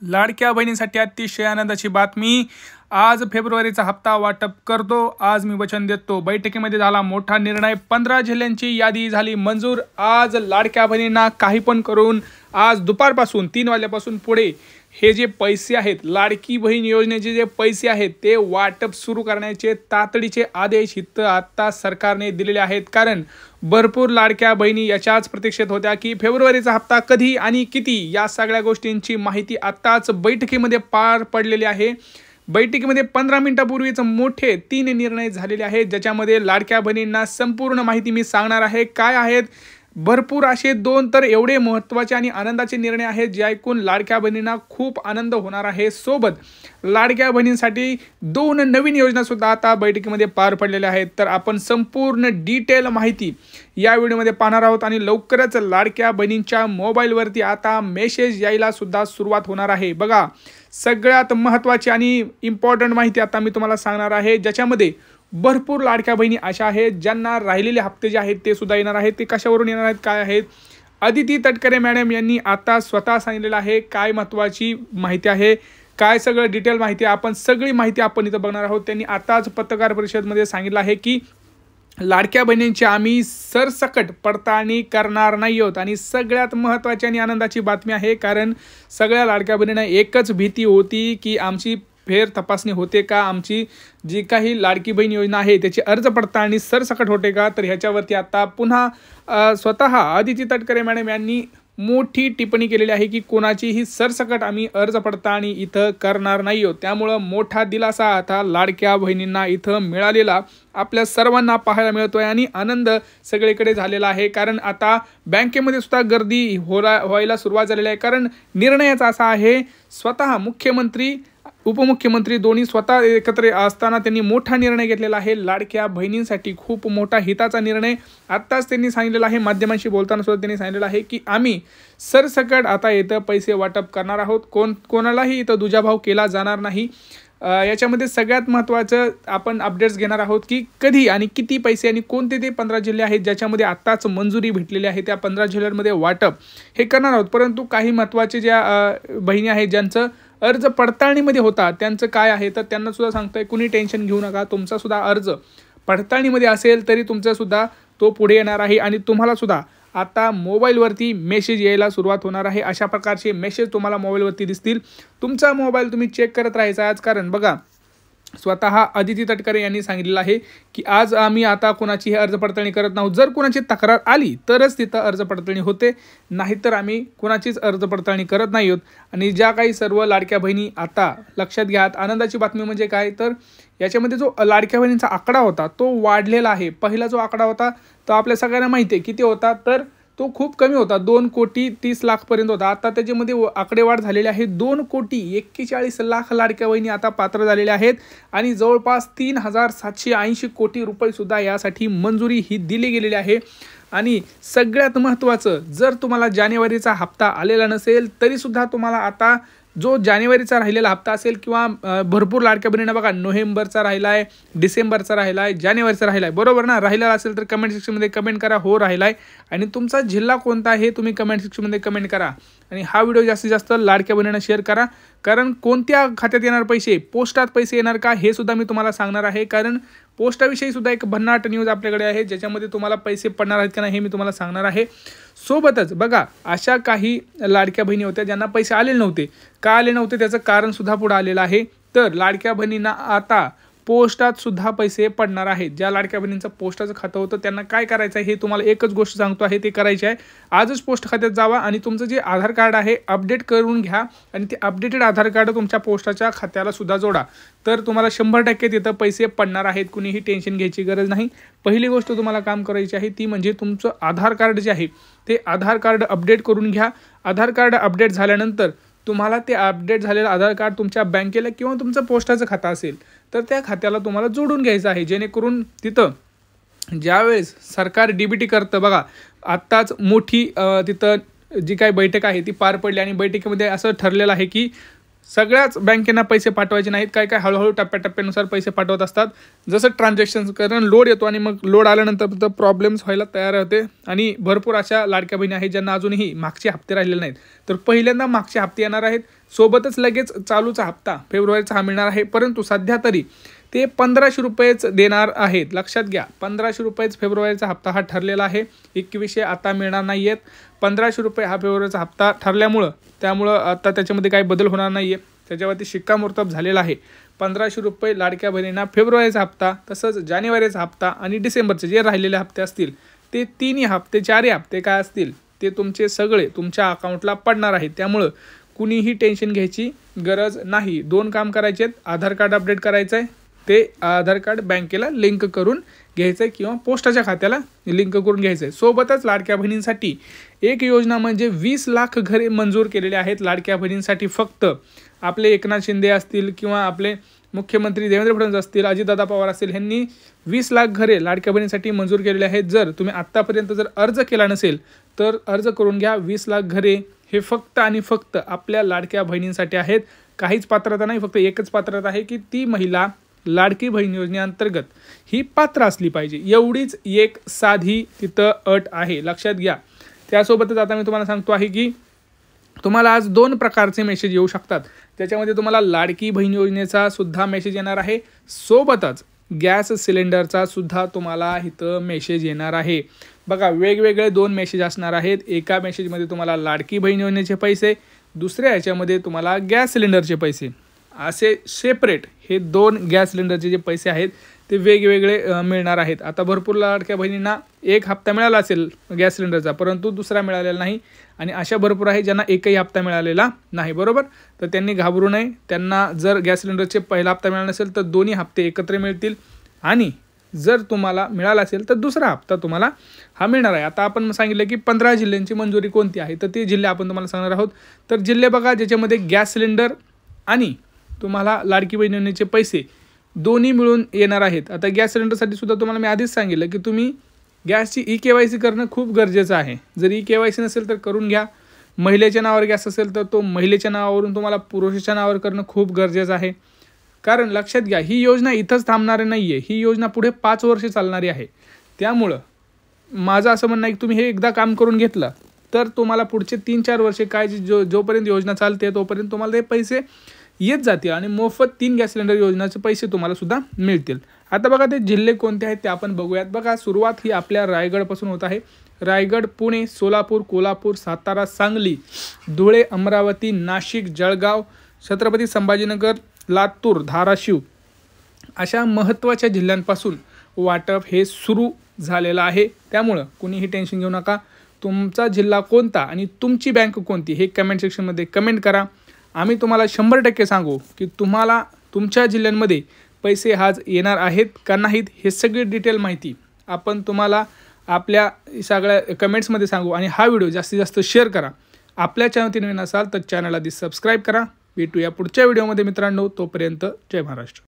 लाडक्या बहिणींसाठी अतिशय आनंदाची बातमी। आज फेब्रुवारीचा हप्ता वाटप करतो। आज मी वचन देतो। बैठकीमध्ये झाला मोठा निर्णय। 15 जिल्ह्यांची यादी झाली मंजूर। आज लाडक्या बहिणींना काही पण करून आज दुपारपासून 3 वाजल्यापासून पुढे हे जे पैसे आहेत, लाडकी बहीण योजनेचे जे पैसे आहेत ते वाटप सुरू करण्याचे तातडीचे आदेश आता सरकारने दिलेले आहेत। कारण भरपूर लाडक्या बहिणी याच्याच प्रतीक्षेत होत्या की फेब्रुवारीचा हप्ता कधी आणि किती, या सगळ्या गोष्टींची माहिती आताच बैठकीमध्ये पार पडलेली आहे। बैठकीमध्ये 15 मिनिटांपूर्वीच मोठे 3 निर्णय झालेले आहेत, ज्याच्यामध्ये लाडक्या बहिणींना संपूर्ण माहिती मी सांगणार आहे। काय आहेत भरपूर असे 2 तर एवढे महत्त्वाचे आणि आनंदाचे निर्णय आहेत जे ऐकून लाडक्या बहिणींना खूप आनंद होणार आहे। सोबत लाडक्या बहिणींसाठी 2 नवीन योजना सुद्धा आता बैठकीमध्ये पार पडलेल्या आहेत। तर आपण संपूर्ण डिटेल माहिती या व्हिडिओमध्ये पाहणार आहोत आणि लवकरच लाडक्या बहिणींच्या मोबाईलवरती आता मेसेज यायला सुद्धा सुरुवात होणार आहे। बघा, सगळ्यात महत्त्वाची आणि इम्पॉर्टंट माहिती आता मी तुम्हाला सांगणार आहे, ज्याच्यामध्ये भरपूर लाडक्या बहिणी अशा आहेत ज्यांना राहिलेले हप्ते जे आहेत ते सुद्धा येणार आहेत। ते कशावरून येणार आहेत, काय आहेत, अदिती तटकरे मॅडम यांनी आता स्वतः सांगितलेलं आहे। काय महत्त्वाची माहिती आहे, काय सगळं डिटेल माहिती आहे, आपण सगळी माहिती आपण इथं बघणार आहोत। त्यांनी आताच पत्रकार परिषदेमध्ये सांगितलं आहे की लाडक्या बहिणींची आम्ही सरसकट पडताळणी करणार नाही आहोत। आणि सगळ्यात महत्त्वाची आणि आनंदाची बातमी आहे, कारण सगळ्या लाडक्या बहिणींना एकच भीती होती की आमची फेर तपासणी होते का, आमची जी काही लाडकी बहीण योजना आहे त्याची अर्ज पडताळणी सरसकट होते का। तर ह्याच्यावरती आता पुन्हा स्वतः अदिती तटकरे मॅडम यांनी मोठी टिप्पणी केलेली आहे की कोणाचीही सरसकट आम्ही अर्ज पडताळणी इथं करणार नाही आहोत। त्यामुळं मोठा दिलासा आता लाडक्या बहिणींना इथं मिळालेला आपल्या सर्वांना पाहायला मिळतोय आणि आनंद सगळीकडे झालेला आहे। कारण आता बँकेमध्ये सुद्धा गर्दी व्हायला सुरुवात झालेली आहे। कारण निर्णयाचा असा आहे, स्वतः मुख्यमंत्री उपमुख्यमंत्री दोन्ही स्वतः एकत्र असताना त्यांनी मोठा निर्णय घेतलेला आहे। लाडक्या बहिणींसाठी खूप मोठा हिताचा निर्णय आत्ताच त्यांनी सांगितलेला आहे। माध्यमांशी बोलताना सुद्धा त्यांनी सांगितलेलं आहे की आम्ही सरसकट आता इथं पैसे वाटप करणार आहोत। कोणालाही इथं दुजाभाव केला जाणार नाही। याच्यामध्ये सगळ्यात महत्त्वाचं आपण अपडेट्स घेणार आहोत की कधी आणि किती पैसे आणि कोणते ते 15 जिल्हे आहेत ज्याच्यामध्ये आत्ताच मंजुरी भेटलेली आहे, त्या 15 जिल्ह्यांमध्ये वाटप हे करणार आहोत। परंतु काही महत्त्वाचे ज्या बहिणी आहेत ज्यांचं अर्ज पडताळणीमध्ये होता त्यांचं काय आहे, तर त्यांना सुद्धा सांगतोय कुणी टेन्शन घेऊ नका, तुमचा सुद्धा अर्ज पडताळणीमध्ये असेल तरी तुमचा सुद्धा तो पुढे येणार आहे आणि तुम्हाला सुद्धा आता मोबाईलवरती मेसेज यायला सुरुवात होणार आहे। अशा प्रकारचे मेसेज तुम्हाला मोबाईलवरती दिसतील। तुमचा मोबाईल तुम्ही चेक करत राहायचा आज, कारण बघा स्वतः अदिती तटकरे यांनी सांगितलेलं आहे की आज आम्ही आता कोणाची अर्ज पडताळणी करत नाहोत। जर कोणाची तक्रार आली तरच तिथं अर्ज पडताळणी होते, नाहीतर आम्ही कोणाचीच अर्ज पडताळणी करत नाही आहोत। आणि ज्या काही सर्व लाडक्या बहिणी आता लक्षात घ्या, आनंदाची बातमी म्हणजे काय, तर याच्यामध्ये जो लाडक्या बहिणींचा आकडा होता तो वाढलेला आहे। पहिला जो आकडा होता तो आपल्या सगळ्यांना माहिती आहे किती होता, तर तो खूप कमी होता, 2,30,00,000 पर्यंत होता। आता त्याच्यामध्ये आकडेवाढ झालेली आहे, 2,41,00,000 लाडक्या बहिणी आता पात्र झालेल्या आहेत आणि जवळपास 3,780 कोटी रुपये सुद्धा यासाठी मंजुरी ही दिली गेलेली आहे। आणि सगळ्यात महत्त्वाचं, जर तुम्हाला जानेवारीचा हप्ता आलेला नसेल तरी सुद्धा तुम्हाला आता जो जानेवारीचा राहिलेला हप्ता असेल किंवा भरपूर लाडक्या बहिणींना बघा नोव्हेंबरचा राहिला आहे, डिसेंबरचा राहिला आहे, जानेवारीचा राहिला आहे, बरोबर ना, राहिलेला असेल तर कमेंट सेक्शनमध्ये कमेंट करा हो राहिला आहे। आणि तुमचा जिल्हा कोणता आहे तुम्ही कमेंट सेक्शनमध्ये कमेंट करा आणि हा व्हिडिओ जास्तीत जास्त लाडक्या बहिणींना शेअर करा। कारण कोणत्या खात्यात येणार पैसे, पोस्टात पैसे येणार का हे सुद्धा मी तुम्हाला सांगणार आहे। कारण पोस्टाविषयी सुद्धा एक भन्नाट न्यूज आपल्याकडे आहे, ज्याच्यामध्ये तुम्हाला पैसे पडणार आहेत का नाही हे मी तुम्हाला सांगणार आहे। सोबतच बघा, अशा काही लाडक्या बहिणी होत्या ज्यांना पैसे आलेले नव्हते, का आले नव्हते त्याचं कारण सुद्धा पुढे आलेलं आहे। तर लाडक्या बहिणींना आता पोस्टात सुद्धा पैसे पडणार आहेत। ज्या लाडक्या बहिणींचं पोस्टाचं खातं होतं त्यांना काय करायचं आहे हे तुम्हाला एकच गोष्ट सांगतो आहे, ते करायचे आहे। आजच पोस्ट खात्यात जावा आणि तुमचं जे आधार कार्ड आहे अपडेट करून घ्या आणि ते अपडेटेड आधार कार्ड तुमच्या पोस्टाच्या खात्याला सुद्धा जोडा, तर तुम्हाला 100% तिथं पैसे पडणार आहेत। कुणीही टेन्शन घ्यायची गरज नाही। पहिली गोष्ट तुम्हाला काम करायची आहे ती म्हणजे तुमचं आधार कार्ड जे आहे ते आधार कार्ड अपडेट करून घ्या। आधार कार्ड अपडेट झाल्यानंतर तुम्हाला ते अपडेट झालेलं आधार कार्ड तुमच्या बँकेला किंवा तुमचं पोस्टाचं खातं असेल तर त्या खात्याला तुम्हाला जोडून घ्यायचं आहे, जेणेकरून तिथं ज्यावेळेस सरकार डीबीटी करतं, बघा आत्ताच मोठी तिथं जी काही बैठक आहे ती पार पडली आणि बैठकीमध्ये असं ठरलेलं आहे की सगळ्याच बँकेना पैसे पाठवायचे नाहीत, काय काय हळूहळू टप्प्याटप्प्यानुसार पैसे पाठवत असतात. जसं ट्रान्झॅक्शन कारण लोड येतो आणि मग लोड आल्यानंतर प्रॉब्लेम्स व्हायला तयार होते. आणि भरपूर अशा लाडक्या बहिणी आहेत ज्यांना अजूनही मागचे हप्ते राहिलेले नाहीत. तर पहिल्यांदा मागचे हप्ते येणार आहेत, सोबतच लगेच चालूचा हप्ता फेब्रुवारीचा हा मिळणार आहे. परंतु सध्या तरी ते 1500 रुपयेच देणार आहेत. लक्षात घ्या, 1500 रुपयेच फेब्रुवारीचा हप्ता हा ठरलेला आहे. 2100 आता मिळणार नाही आहेत. 1500 रुपये हा फेब्रुवारीचा हप्ता ठरल्यामुळं आता त्याच्यामध्ये काही बदल होणार नाही आहे. त्याच्यावरती शिक्कामोर्तब झालेला आहे. 1500 रुपये लाडक्या बहिणींना फेब्रुवारीचा हप्ता, तसंच जानेवारीचा हप्ता आणि डिसेंबरचे जे राहिलेले हप्ते असतील ते 4 हप्ते काय असतील ते तुमचे सगळे तुमच्या अकाउंटला पडणार आहेत. त्यामुळं कुणीही टेन्शन घ्यायची गरज नाही. 2 काम करायचे आहेत. आधार कार्ड अपडेट करायचं आहे, ते आधार कार्ड बँकेला लिंक करून घ्यायचं आहे किंवा पोस्टाच्या खात्याला लिंक करून घ्यायचं आहे. सोबतच लाडक्या बहिणींसाठी एक योजना म्हणजे 20 लाख घरे मंजूर केलेले आहेत. लाडक्या बहिणींसाठी फक्त आपले एकनाथ शिंदे असतील किंवा आपले मुख्यमंत्री देवेंद्र फडणवीस असतील, अजितदादा पवार असतील, ह्यांनी 20 लाख घरे लाडक्या बहिणींसाठी मंजूर केलेले आहेत. जर तुम्ही आत्तापर्यंत अर्ज केला नसेल तर अर्ज करून घ्या. 20 लाख घरे हे फक्त आणि फक्त आपल्या लाडक्या बहिणींसाठी आहेत. काहीच पात्रता नाही, फक्त एकच पात्रता आहे की ती महिला लाडकी बहीण योजनेअंतर्गत ही पात्र असली पाहिजे. एवढीच एक साधी तिथं अट आहे, लक्षात घ्या. त्यासोबतच आता मी तुम्हाला सांगतो आहे की तुम्हाला आज 2 प्रकारचे मेसेज येऊ शकतात. त्याच्यामध्ये तुम्हाला लाडकी बहीण योजनेचा सुद्धा मेसेज येणार आहे, सोबतच गॅस सिलेंडरचा सुद्धा तुम्हाला इथं मेसेज येणार आहे. बघा, वेगवेगळे 2 मेसेज असणार आहेत. एका मेसेजमध्ये तुम्हाला लाडकी बहीण योजनेचे पैसे, दुसऱ्या ह्याच्यामध्ये तुम्हाला गॅस सिलेंडरचे पैसे, असे सेपरेट हे 2 गॅस सिलेंडरचे जे पैसे आहेत ते वेगवेगळे मिळणार आहेत. आता भरपूर लाडक्या बहिणींना एक हप्ता मिळाला असेल गॅस सिलेंडरचा, परंतु दुसरा मिळालेला नाही. आणि अशा भरपूर आहे ज्यांना एकही हप्ता मिळालेला नाही, बरोबर. तर त्यांनी घाबरू नये. त्यांना जर गॅस सिलेंडरचे पहिला हप्ता मिळाला नसेल तर दोन्ही हप्ते एकत्र मिळतील. आणि जर तुम्हाला मिळाला असेल तर दुसरा हप्ता तुम्हाला हा मिळणार आहे. आता आपण सांगितलं की 15 जिल्ह्यांची मंजुरी कोणती आहे, तर ते जिल्हे आपण तुम्हाला सांगणार आहोत. तर जिल्हे बघा ज्याच्यामध्ये गॅस सिलेंडर आणि तुम्हाला लाडकी बहीण योजनेचे पैसे दोन्ही मिळून येणार आहेत. आता गॅस सिलेंडरसाठी सुद्धा तुम्हाला मी आधीच सांगितलं की तुम्ही गॅसची EKYC करणं खूप गरजेचं आहे. जर EKYC नसेल तर करून घ्या. महिलेच्या नावावर गॅस असेल तर तो महिलेच्या नावावरून तुम्हाला पुरुषाच्या नावावर करणं खूप गरजेचं आहे. कारण लक्षात घ्या, ही योजना इथंच थांबणारी नाही आहे. ही योजना पुढे 5 वर्ष चालणारी आहे. त्यामुळं माझं असं म्हणणं आहे की तुम्ही हे एकदा काम करून घेतलं तर तुम्हाला पुढचे 3-4 वर्षे काय जोपर्यंत योजना चालते तोपर्यंत तुम्हाला ते पैसे येत जातील आणि मोफत 3 गॅस सिलेंडर योजनेचे पैसे तुम्हाला सुद्धा मिळतील. आता बघा ते जिल्हे कोणते आहेत ते आपण बघूयात. बघा, सुरुवात ही आपल्या रायगडपासून होत आहे. रायगड, पुणे, सोलापूर, कोल्हापूर, सातारा, सांगली, धुळे, अमरावती, नाशिक, जळगाव, छत्रपती संभाजीनगर, लातूर, धाराशिव अशा महत्त्वाच्या जिल्ह्यांपासून वाटप हे सुरू झालेलं आहे. त्यामुळं कुणीही टेन्शन घेऊ नका. तुमचा जिल्हा कोणता आणि तुमची बँक कोणती हे कमेंट सेक्शनमध्ये कमेंट करा. आम्ही तुम्हाला 100% सांगू की तुम्हाला तुमच्या जिल्ह्यांमध्ये पैसे आज येणार आहेत का नाहीत, हे सगळी डिटेल माहिती आपण तुम्हाला आपल्या सगळ्या कमेंट्समध्ये सांगू. आणि हा व्हिडिओ जास्तीत जास्त शेअर करा. आपल्या चॅनलवरती नवीन असाल तर चॅनलला सबस्क्राईब करा. भेटूया पुढच्या व्हिडिओमध्ये मित्रांनो. तोपर्यंत जय महाराष्ट्र.